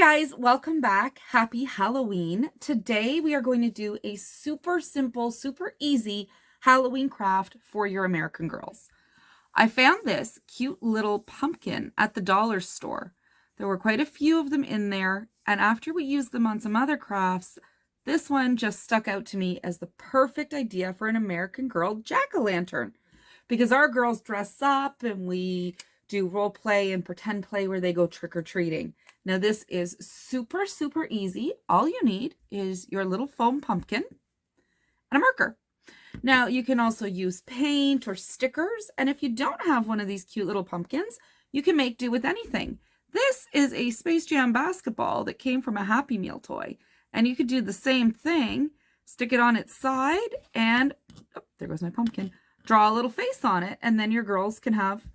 guys, welcome back. Happy Halloween. Today we are going to do a super simple, super easy Halloween craft for your American Girls. I found this cute little pumpkin at the dollar store. There were quite a few of them in there, and after we used them on some other crafts, this one just stuck out to me as the perfect idea for an American Girl jack-o'-lantern. Because our girls dress up and we do role play and pretend play where they go trick-or-treating. Now this is super, super easy. All you need is your little foam pumpkin and a marker. Now you can also use paint or stickers, and if you don't have one of these cute little pumpkins, you can make do with anything. This is a Space Jam basketball that came from a Happy Meal toy, and you could do the same thing, stick it on its side, and oh, there goes my pumpkin. Draw a little face on it, and then your girls can have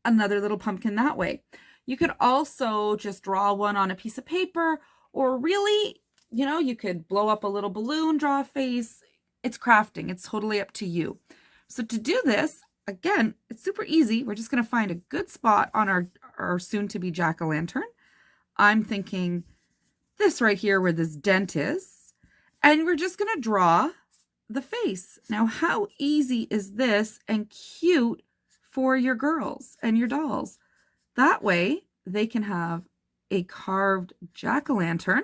another little pumpkin that way. You could also just draw one on a piece of paper, or really, you could blow up a little balloon, draw a face. It's crafting. It's totally up to you. So to do this, again, it's super easy. We're just going to find a good spot on our soon-to-be jack-o'-lantern. I'm thinking this right here where this dent is. And we're just going to draw the face. Now, how easy is this and cute for your girls and your dolls? That way, they can have a carved jack-o'-lantern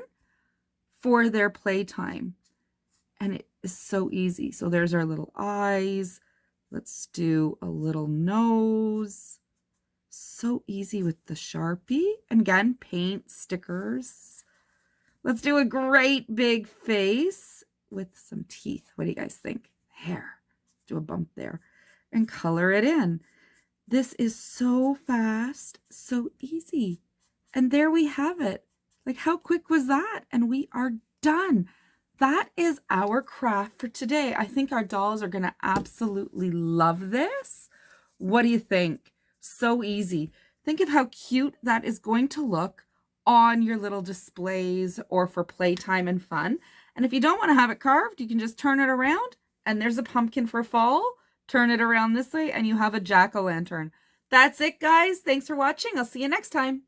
for their playtime. And it is so easy. So there's our little eyes. Let's do a little nose. So easy with the Sharpie. And again, paint, stickers. Let's do a great big face with some teeth. What do you guys think? Hair. Do a bump there. And color it in. This is so fast, so easy. And there we have it. Like, how quick was that? And we are done. That is our craft for today. I think our dolls are going to absolutely love this. What do you think? So easy. Think of how cute that is going to look on your little displays or for playtime and fun. And if you don't want to have it carved, you can just turn it around and there's a pumpkin for fall. Turn it around this way and you have a jack-o'-lantern. That's it, guys. Thanks for watching. I'll see you next time.